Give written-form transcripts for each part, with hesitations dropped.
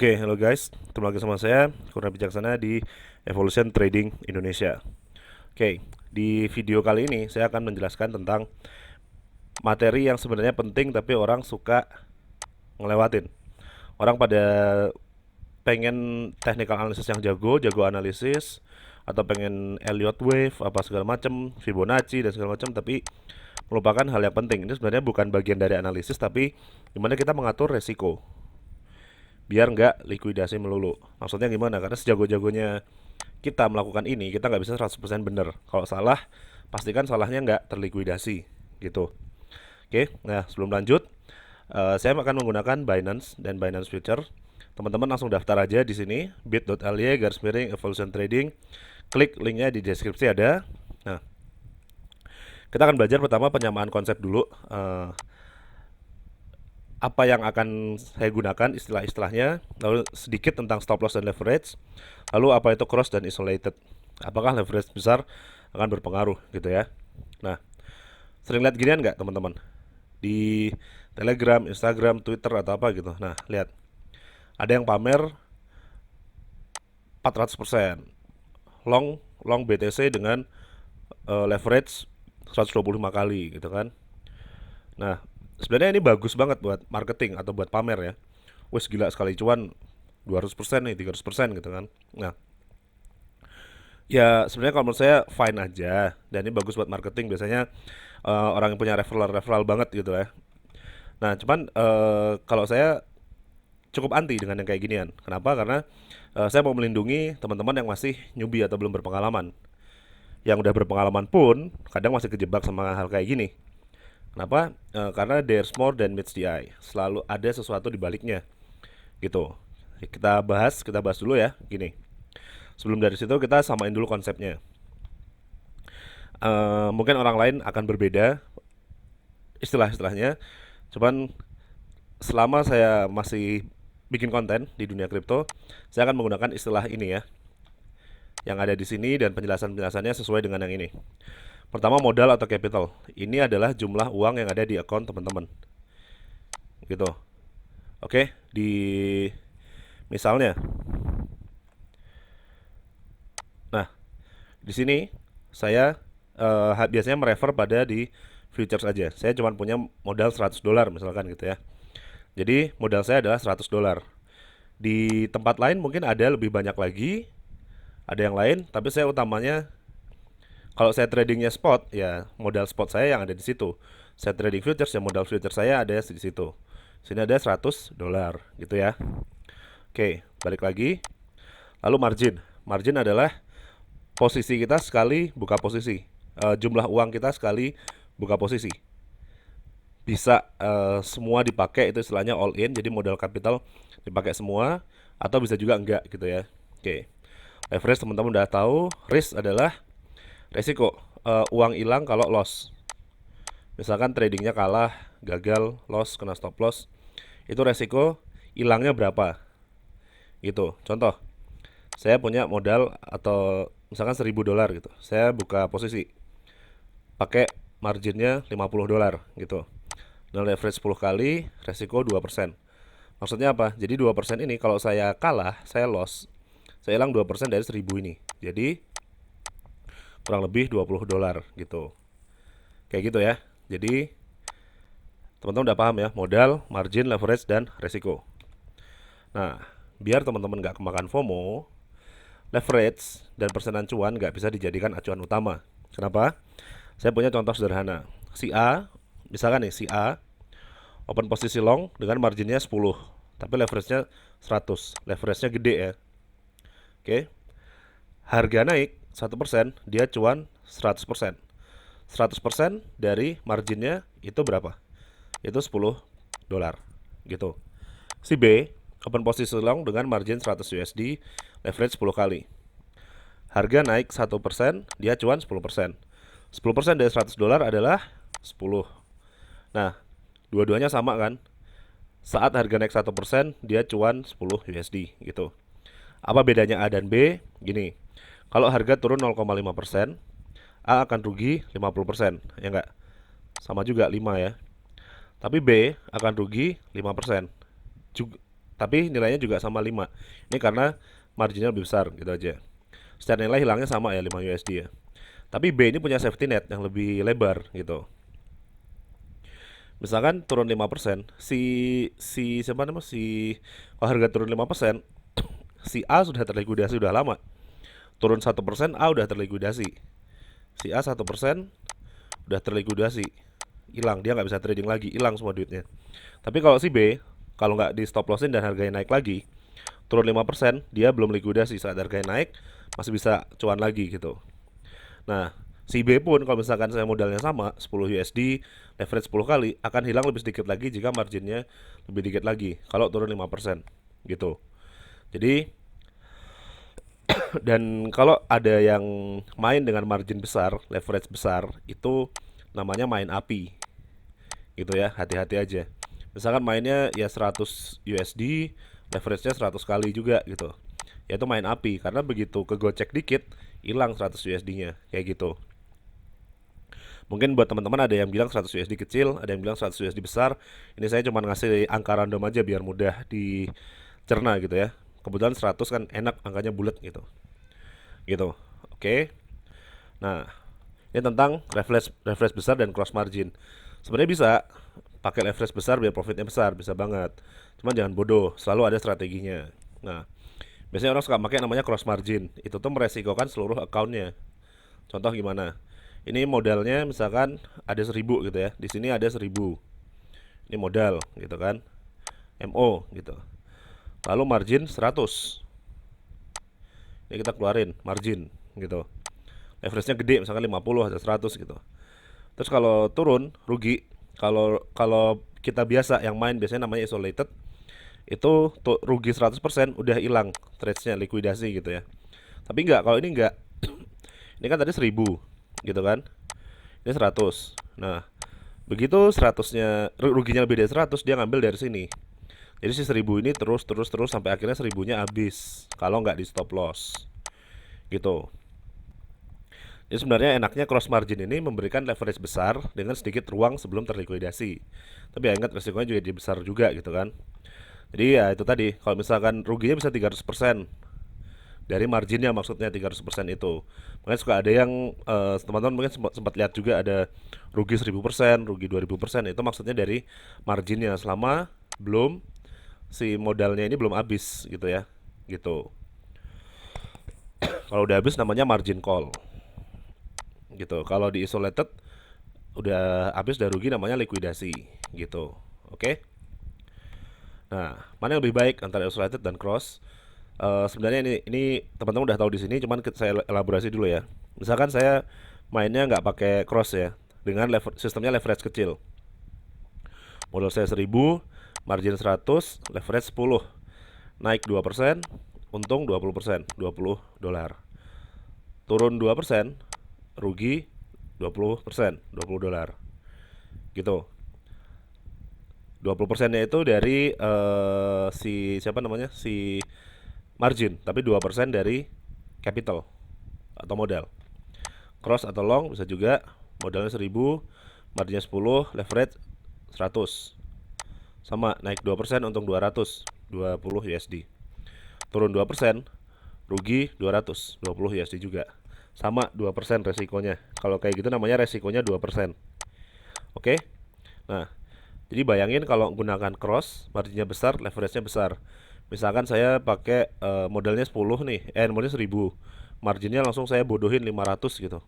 Oke, halo guys, ketemu lagi sama saya, Kurnia Bijaksana di Evolution Trading Indonesia. Oke, di video kali ini saya akan menjelaskan tentang materi yang sebenarnya penting tapi orang suka ngelewatin. Orang pada pengen technical analysis yang jago, jago analisis, atau pengen Elliott Wave, apa segala macam, Fibonacci dan segala macam, tapi melupakan hal yang penting. Ini sebenarnya bukan bagian dari analisis, tapi gimana kita mengatur resiko biar nggak likuidasi melulu. Maksudnya gimana? Karena sejago-jagonya kita melakukan ini, kita nggak bisa 100% bener. Kalau salah, pastikan salahnya nggak terlikuidasi, gitu. Oke, nah sebelum lanjut, saya akan menggunakan Binance dan Binance Future. Teman-teman langsung daftar aja di sini, bit.ly garis miring evolution trading. Klik linknya di deskripsi ada. Nah, kita akan belajar pertama penyamaan konsep dulu. Apa yang akan saya gunakan istilah-istilahnya, lalu sedikit tentang stop loss dan leverage, lalu apa itu cross dan isolated, apakah leverage besar akan berpengaruh gitu ya. Nah, sering lihat ginian nggak teman-teman di Telegram, Instagram, Twitter atau apa gitu. Nah, lihat ada yang pamer 400% long long BTC dengan leverage 125 kali gitu kan. Nah, sebenarnya ini bagus banget buat marketing atau buat pamer ya. Wes gila sekali cuan 200% nih, 300% gitu kan. Nah, ya sebenarnya kalau menurut saya fine aja dan ini bagus buat marketing biasanya orang yang punya referral banget gitu ya. Nah, cuman kalau saya cukup anti dengan yang kayak ginian. Kenapa? Karena saya mau melindungi teman-teman yang masih newbie atau belum berpengalaman. Yang udah berpengalaman pun kadang masih kejebak sama hal kayak gini. Kenapa? Karena there's more than meets the eye. Selalu ada sesuatu di baliknya, gitu. Kita bahas dulu ya. Gini, sebelum dari situ kita samain dulu konsepnya. Mungkin orang lain akan berbeda istilah-istilahnya. Cuman selama saya masih bikin konten di dunia kripto, saya akan menggunakan istilah ini ya, yang ada di sini dan penjelasan-penjelasannya sesuai dengan yang ini. Pertama modal atau capital. Ini adalah jumlah uang yang ada di akun teman-teman. Gitu. Oke, di misalnya. Nah, di sini saya biasanya merefer pada di futures aja. Saya cuma punya modal $100 misalkan gitu ya. Jadi modal saya adalah $100. Di tempat lain mungkin ada lebih banyak lagi, ada yang lain, tapi saya utamanya kalau saya tradingnya spot ya modal spot saya yang ada di situ. Saya trading futures ya modal futures saya ada di situ. Sini ada $100 gitu ya. Oke, balik lagi. Lalu margin. Margin adalah posisi kita sekali buka posisi. Jumlah uang kita sekali buka posisi. Bisa semua dipakai, itu istilahnya all in, jadi modal capital dipakai semua, atau bisa juga enggak gitu ya. Oke, leverage teman-teman udah tahu. Risk adalah resiko, uang hilang kalau loss. Misalkan tradingnya kalah, gagal, loss, kena stop loss, itu resiko hilangnya berapa gitu. Contoh, saya punya modal atau misalkan $1.000 gitu, saya buka posisi pakai marginnya $50 gitu, dan leverage 10 kali, resiko 2%. Maksudnya apa? Jadi 2% ini kalau saya kalah, saya loss, saya hilang 2% dari 1.000 ini. Jadi kurang lebih $20 gitu. Kayak gitu ya. Jadi teman-teman udah paham ya, modal, margin, leverage, dan resiko. Nah, biar teman-teman nggak kemakan FOMO, leverage dan persenan cuan nggak bisa dijadikan acuan utama. Kenapa? Saya punya contoh sederhana. Si A, misalkan nih, si A open posisi long dengan marginnya 10, tapi leverage-nya 100. Leverage-nya gede ya. Oke. Harga naik 1%, dia cuan 100%. 100% dari marginnya itu berapa? Itu $10 gitu. Si B open posisi long dengan margin 100 USD, leverage 10 kali. Harga naik 1%, dia cuan 10%. 10% dari $100 adalah 10. Nah, dua-duanya sama kan? Saat harga naik 1%, dia cuan 10 USD gitu. Apa bedanya A dan B? Gini, kalau harga turun 0,5%, A akan rugi 50%, ya enggak? Sama juga 5 ya. Tapi B akan rugi 5%. tapi nilainya juga sama 5. Ini karena marginnya lebih besar gitu aja. Secara nilai hilangnya sama ya 5 USD ya. Tapi B ini punya safety net yang lebih lebar gitu. Misalkan turun 5%, si siapa namanya si kalau harga turun 5%, si A sudah terlikuidasi udah lama. Turun 1%, A udah terlikuidasi. Si A 1% udah terlikuidasi. Hilang, dia nggak bisa trading lagi, hilang semua duitnya. Tapi kalau si B, kalau nggak di stop lossin dan harganya naik lagi, turun 5%, dia belum likuidasi. Saat harganya naik, masih bisa cuan lagi gitu. Nah, si B pun kalau misalkan saya modalnya sama 10 USD, leverage 10 kali, akan hilang lebih sedikit lagi jika marginnya lebih dikit lagi kalau turun 5% gitu. Jadi, dan kalau ada yang main dengan margin besar, leverage besar, itu namanya main api gitu ya, hati-hati aja. Misalkan mainnya ya 100 USD, leverage-nya 100 kali juga gitu. Ya itu main api karena begitu kegocek dikit hilang 100 USD-nya kayak gitu. Mungkin buat teman-teman ada yang bilang 100 USD kecil, ada yang bilang 100 USD besar. Ini saya cuma ngasih angka random aja biar mudah dicerna gitu ya. Kebetulan 100 kan enak angkanya bulat gitu. Gitu. Oke. Nah, ini tentang leverage besar dan cross margin. Sebenarnya bisa pakai leverage besar biar profitnya besar, bisa banget. Cuman jangan bodoh, selalu ada strateginya. Nah, biasanya orang suka pakai namanya cross margin. Itu tuh meresikokan seluruh accountnya. Contoh gimana? Ini modalnya misalkan ada 1.000 gitu ya. Di sini ada 1.000. Ini modal gitu kan. MO gitu. Lalu margin 100. Ini kita keluarin margin gitu. Leverage-nya gede misalkan 50 atau 100 gitu. Terus kalau turun rugi, kalau kalau kita biasa yang main biasanya namanya isolated, itu tuh rugi 100% udah hilang trade-nya, likuidasi gitu ya. Tapi enggak, kalau ini enggak. Ini kan tadi 1.000 gitu kan. Ini 100. Nah, begitu 100-nya ruginya lebih dari 100, dia ngambil dari sini. Jadi si 1.000 ini terus terus terus sampai akhirnya 1.000-nya habis kalau nggak di stop loss. Gitu. Jadi sebenarnya enaknya cross margin ini memberikan leverage besar dengan sedikit ruang sebelum terlikuidasi. Tapi ya ingat resikonya juga jadi besar juga gitu kan. Jadi ya itu tadi, kalau misalkan ruginya bisa 300% dari marginnya, maksudnya 300% itu. Makanya suka ada yang teman-teman mungkin sempat lihat juga ada rugi 1.000%, rugi 2.000%, itu maksudnya dari marginnya selama belum si modalnya ini belum habis gitu ya. Gitu. Kalau udah habis namanya margin call. Gitu. Kalau di isolated udah habis udah rugi namanya likuidasi gitu. Oke. Nah, mana yang lebih baik antara isolated dan cross? Sebenarnya ini teman-teman udah tahu di sini, cuman saya elaborasi dulu ya. Misalkan saya mainnya nggak pakai cross ya, dengan sistemnya leverage kecil. Modal saya 1.000, margin 100, leverage 10. Naik 2%, untung 20%, 20 dolar. Turun 2%, rugi 20%, 20 dolar. Gitu. 20%-nya itu dari si siapa namanya? Si margin, tapi 2% dari capital atau modal. Cross atau long bisa juga, modalnya 1.000, marginnya 10, leverage 100. Sama, naik 2%, untung 200, 20 USD. Turun 2%, rugi 200, 20 USD juga. Sama 2% resikonya. Kalau kayak gitu namanya resikonya 2%. Oke? Nah, jadi bayangin kalau gunakan cross, marginnya besar, leverage-nya besar. Misalkan saya pakai modalnya 10 nih, modalnya 1.000. Marginnya langsung saya bodohin 500 gitu.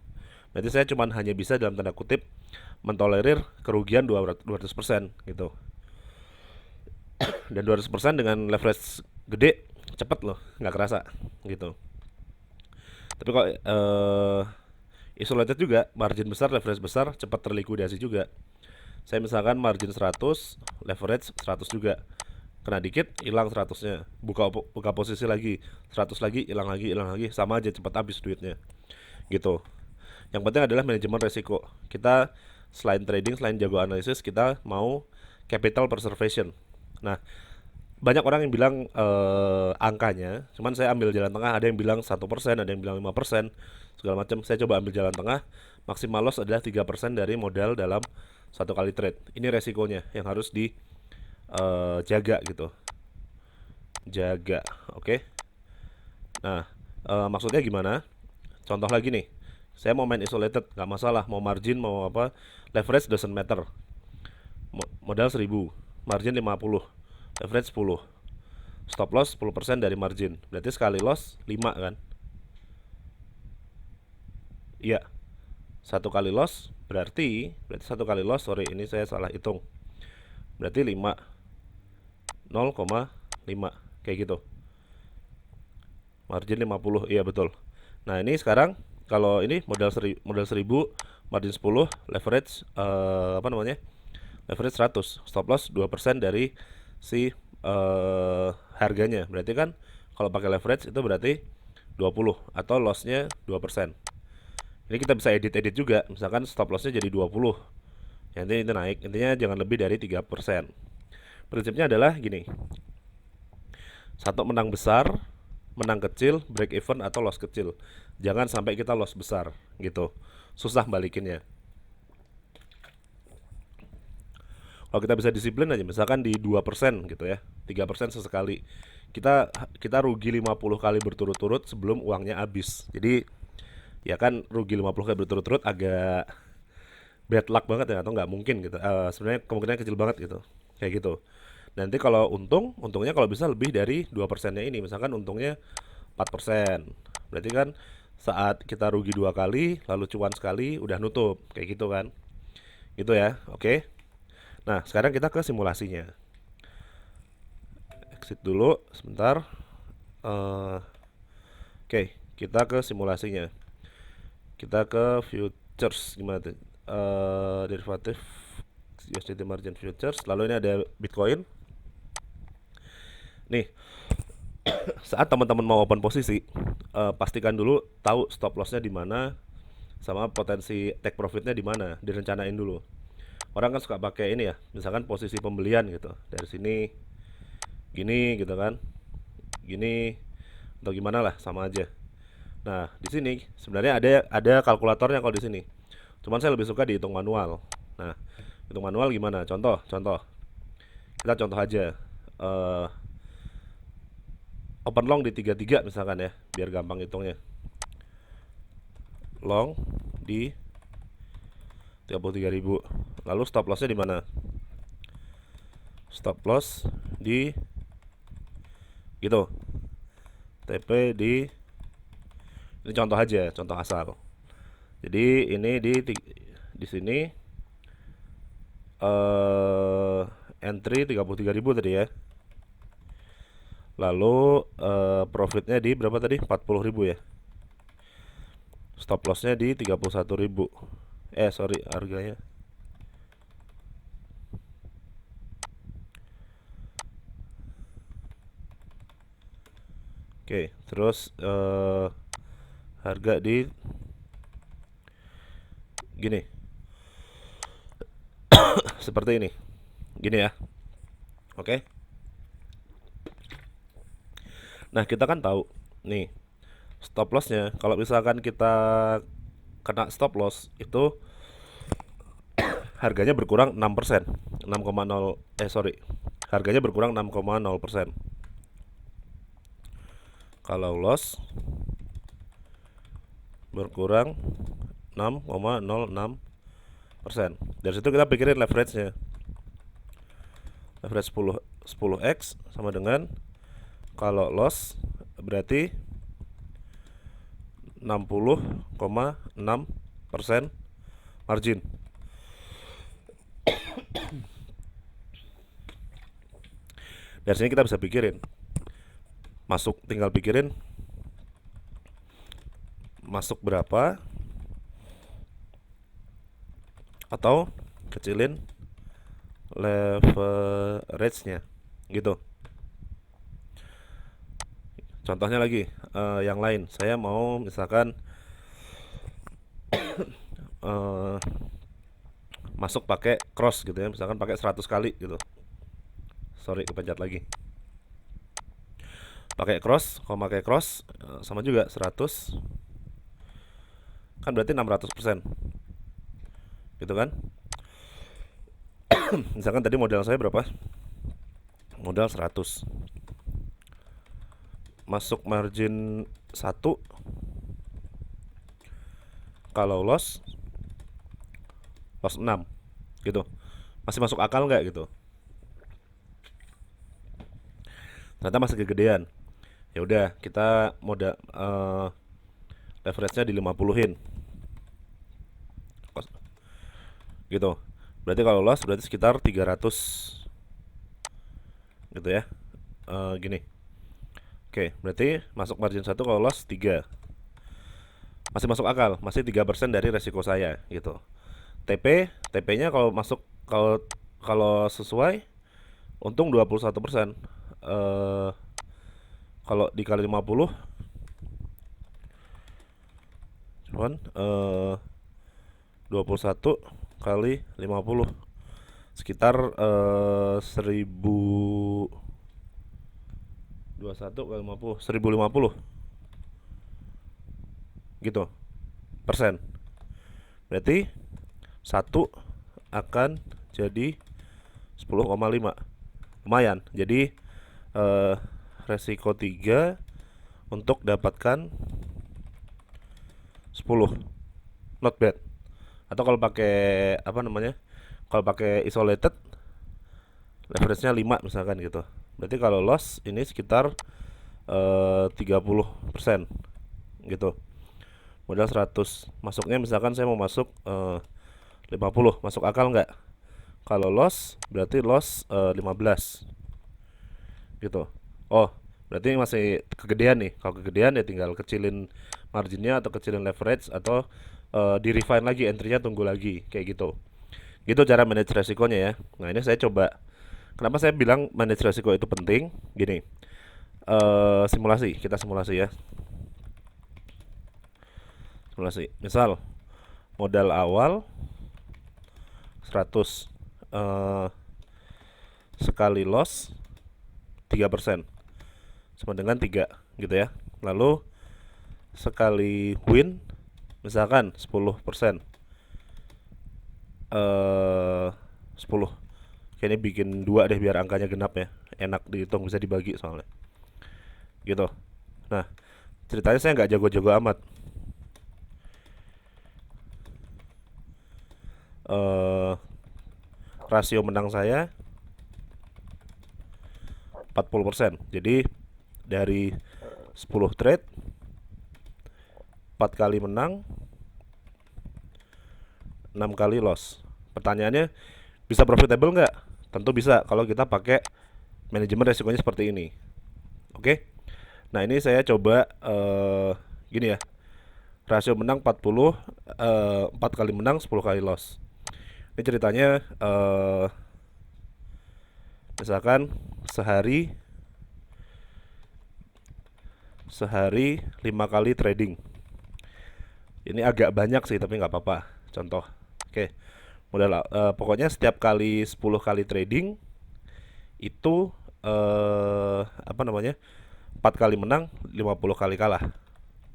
Berarti saya cuma hanya bisa dalam tanda kutip mentolerir kerugian 200% gitu. Dan 200% dengan leverage gede cepet loh, nggak kerasa gitu. Tapi kalau isolated juga, margin besar, leverage besar, cepat terlikuidasi juga. Saya misalkan margin 100, leverage 100 juga. Kena dikit, hilang 100-nya. Buka posisi lagi, 100 lagi, hilang lagi, sama aja cepat habis duitnya. Gitu. Yang penting adalah manajemen resiko. Kita selain trading, selain jago analisis, kita mau capital preservation. Nah, banyak orang yang bilang angkanya, cuman saya ambil jalan tengah. Ada yang bilang 1%, ada yang bilang 5%, segala macam. Saya coba ambil jalan tengah. Maksimal loss adalah 3% dari modal dalam satu kali trade. Ini resikonya yang harus dijaga gitu. jaga. Oke. Nah, maksudnya gimana? Contoh lagi nih, saya mau main isolated, nggak masalah, mau margin mau apa, leverage doesn't matter. Modal 1000, margin 50, leverage 10, stop loss 10% dari margin, berarti sekali loss 5 kan? Iya, satu kali loss berarti satu kali loss, sorry ini saya salah hitung, berarti 5, 0,5 kayak gitu, margin 50, iya betul. Nah ini sekarang kalau ini modal 1000, margin 10, leverage apa namanya, leverage 100, stop loss 2% dari si harganya, berarti kan kalau pakai leverage itu berarti 20 atau lossnya 2%. Ini kita bisa edit juga, misalkan stop lossnya jadi 20, nanti itu naik, intinya jangan lebih dari 3%. Prinsipnya adalah gini, satu menang besar, menang kecil, break even atau loss kecil, jangan sampai kita loss besar gitu, susah balikinnya. Kalau kita bisa disiplin aja, misalkan di 2% gitu ya, 3% sesekali, kita kita rugi 50 kali berturut-turut sebelum uangnya habis. Jadi ya kan rugi 50 kali berturut-turut agak bad luck banget ya, atau nggak mungkin gitu. Sebenarnya kemungkinan kecil banget gitu, kayak gitu. Nanti kalau untungnya kalau bisa lebih dari 2%-nya ini, misalkan untungnya 4%, berarti kan saat kita rugi 2 kali lalu cuan sekali udah nutup kayak gitu kan, gitu ya. Oke, nah sekarang kita ke simulasinya. Exit dulu sebentar. Eh, Oke, kita ke simulasinya. Kita ke futures gimana tuh? Derivatif USDT margin futures. Lalu ini ada Bitcoin. Nih, saat teman-teman mau open posisi, pastikan dulu tahu stop lossnya di mana, sama potensi take profitnya di mana, direncanain dulu. Orang kan suka pakai ini ya, misalkan posisi pembelian gitu, dari sini gini gitu kan, gini atau gimana lah sama aja. Nah, di sini sebenarnya ada kalkulatornya kalau di sini. Cuman saya lebih suka dihitung manual. Nah, hitung manual gimana? Contoh. Kita contoh aja. Eh Open long di 33 misalkan ya, biar gampang hitungnya. Long di 33.000. Lalu stop lossnya di mana? Stop loss di gitu. TP ini contoh aja, contoh asal. Jadi ini di sini entry 33.000 tadi ya. Lalu profitnya di berapa tadi? 40.000 ya. Stop lossnya di 31.000. Sorry, harganya. Oke, terus harga di gini. Seperti ini. Gini ya. Oke. Nah, kita kan tahu nih stop lossnya. Kalau misalkan kita kena stop loss itu harganya berkurang 6%. 6,0 sorry. Harganya berkurang 6,0%. Kalau loss berkurang 6,06%. Dari situ kita pikirin leverage-nya. Leverage 10x sama dengan, kalau loss berarti 60,6% margin. Dari sini kita bisa pikirin, tinggal pikirin masuk berapa, atau kecilin leverage-nya gitu. Contohnya lagi, yang lain, saya mau misalkan masuk pakai cross gitu ya, misalkan pakai 100 kali gitu. Sorry, kepencet lagi. Pakai cross, kalau pakai cross sama juga 100, kan berarti 600%. Gitu kan? Misalkan tadi modal saya berapa? Modal 100. masuk margin 1, kalau loss 6 gitu. Masih masuk akal nggak gitu? Ternyata masih kegedean. Ya udah, kita modal leverage-nya di 50-in gitu. Berarti kalau loss berarti sekitar 300 gitu ya. Gini. Oke, berarti masuk margin 1, kalau loss 3. Masih masuk akal, masih 3% dari resiko saya gitu. TP-nya kalau masuk, kalau kalau sesuai untung 21%. Eh kalau dikali 50 cuman 21 kali 50 sekitar 1021 kali 50 1050 gitu persen. Berarti satu akan jadi 10,5. Lumayan. Jadi eh, resiko 3 untuk dapatkan 10. Not bad. Atau kalau pakai apa namanya? Kalau pakai isolated leverage-nya 5 misalkan gitu. Berarti kalau loss ini sekitar 30% gitu. Modal 100. Masuknya misalkan saya mau masuk 50, masuk akal nggak? Kalau loss berarti loss 15 gitu. Oh, berarti masih kegedean nih. Kalau kegedean ya tinggal kecilin marginnya atau kecilin leverage atau di refine lagi, entry-nya tunggu lagi kayak gitu. Gitu cara manage resikonya ya. Nah, ini saya coba. Kenapa saya bilang manage resiko itu penting? Gini, simulasi, kita simulasi ya. Simulasi. Misal modal awal 100, eh, sekali loss 3% sama dengan 3 gitu ya. Lalu sekali win misalkan 10%, 10. Kayaknya bikin 2 deh biar angkanya genap ya. Enak dihitung, bisa dibagi soalnya. Gitu. Nah, ceritanya saya nggak jago-jago amat. eh Rasio menang saya 40%. Jadi dari 10 trade 4 kali menang, 6 kali loss. Pertanyaannya, bisa profitable nggak? Tentu bisa kalau kita pakai manajemen resikonya seperti ini. Oke. Nah, ini saya coba gini ya. Rasio menang 40, 4 kali menang, 10 kali loss. Ini ceritanya misalkan sehari sehari 5 kali trading. Ini agak banyak sih tapi nggak apa-apa. Contoh. Oke. Modal pokoknya setiap kali 10 kali trading itu apa namanya? 4 kali menang, 50 kali kalah.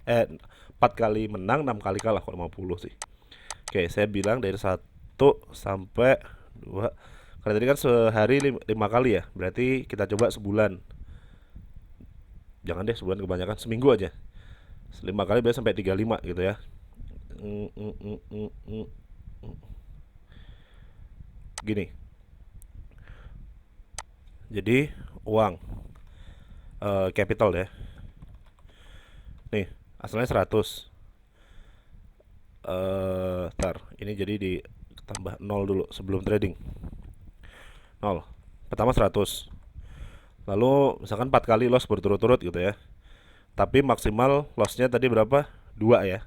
4 kali menang, 6 kali kalah, kok 50 sih. Oke, saya bilang dari 1 sampai 2. Karena tadi kan sehari 5 kali ya. Berarti kita coba sebulan. Jangan deh sebulan kebanyakan, seminggu aja. 5 kali berarti sampai 35 gitu ya. Mm, mm, mm, mm, mm. Gini. Jadi uang capital ya. Nih, asalnya 100. Tar, ini jadi ditambah 0 dulu sebelum trading. 0. Pertama 100. Lalu misalkan 4 kali loss berturut-turut gitu ya. Tapi maksimal lossnya tadi berapa? 2 ya.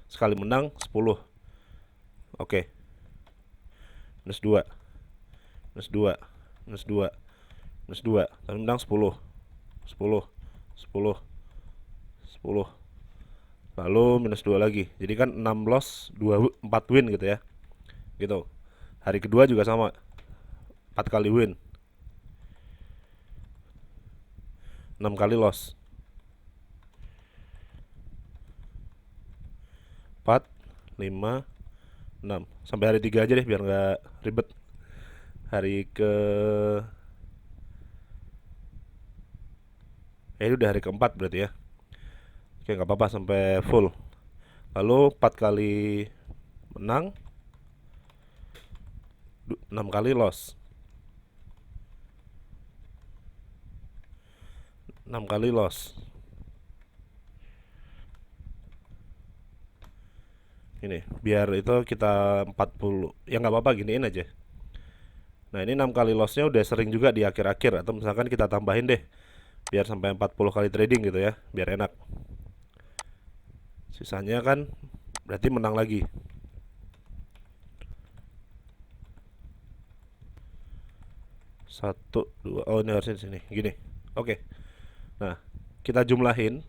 Sekali menang 10. Oke. Minus 2. Minus 2. Minus 2. Minus 2. Kali menang 10. 10. 10. 10. Lalu minus 2 lagi. Jadi kan 6 loss, 4 win gitu ya. Gitu. Hari kedua juga sama. 4 kali win, 6 kali loss. 4, 5, 6. Sampai hari 3 aja deh biar nggak ribet. Hari ke Ini udah hari keempat berarti ya. Oke, nggak apa-apa sampai full. Lalu 4 kali menang, 6 kali loss. 6 kali loss. Ini biar itu kita 40. Ya nggak apa-apa, giniin aja. Nah, ini 6 kali lossnya udah sering juga di akhir-akhir, atau misalkan kita tambahin deh biar sampai 40 kali trading gitu ya, biar enak. Sisanya kan berarti menang lagi. Satu, dua, oh ini harusnya di sini, gini. Oke. Nah, kita jumlahin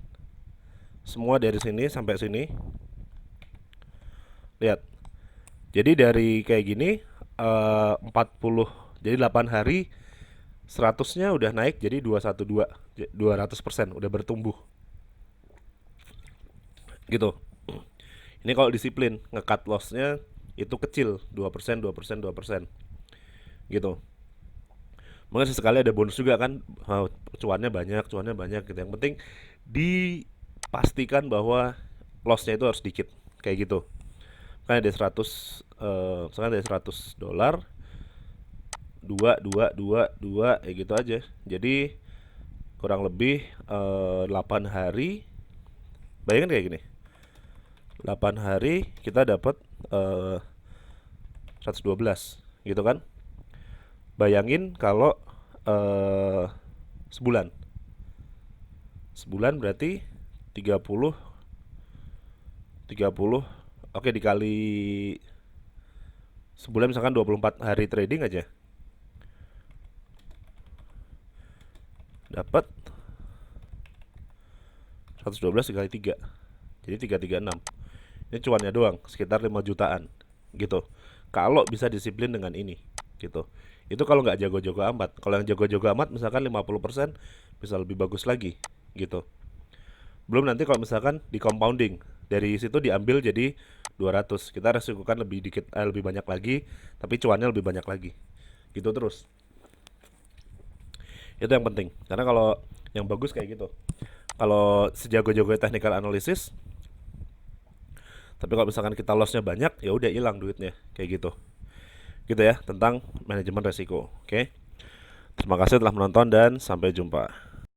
semua dari sini sampai sini. Lihat. Jadi dari kayak gini 40, jadi 8 hari 100-nya udah naik jadi 212, 200% udah bertumbuh gitu. Ini kalau disiplin, nge-cut loss-nya itu kecil, 2%, 2%, 2% gitu. Mungkin sesekali ada bonus juga kan, cuannya banyak gitu. Yang penting dipastikan bahwa loss-nya itu harus dikit, kayak gitu. Kan ada 100, misalkan ada 100 dolar, dua dua dua dua ya gitu aja. Jadi kurang lebih 8 hari, bayangin kayak gini, 8 hari kita dapat 112 gitu kan. Bayangin kalau eh, sebulan sebulan berarti 30, 30, oke, dikali sebulan misalkan 24 hari trading aja dapat 112 dikali 3, jadi 336. Ini cuannya doang sekitar 5 jutaan gitu. Kalau bisa disiplin dengan ini gitu. Itu kalau nggak jago-jago amat. Kalau yang jago-jago amat misalkan 50% bisa lebih bagus lagi gitu. Belum nanti kalau misalkan di compounding, dari situ diambil jadi 200. Kita resikokan lebih dikit, lebih banyak lagi, tapi cuannya lebih banyak lagi. Gitu terus. Itu yang penting. Karena kalau yang bagus kayak gitu. Kalau sejago-jago technical analysis, tapi kalau misalkan kita lossnya banyak, ya udah hilang duitnya, kayak gitu. Gitu ya tentang manajemen resiko. Oke. Terima kasih telah menonton dan sampai jumpa.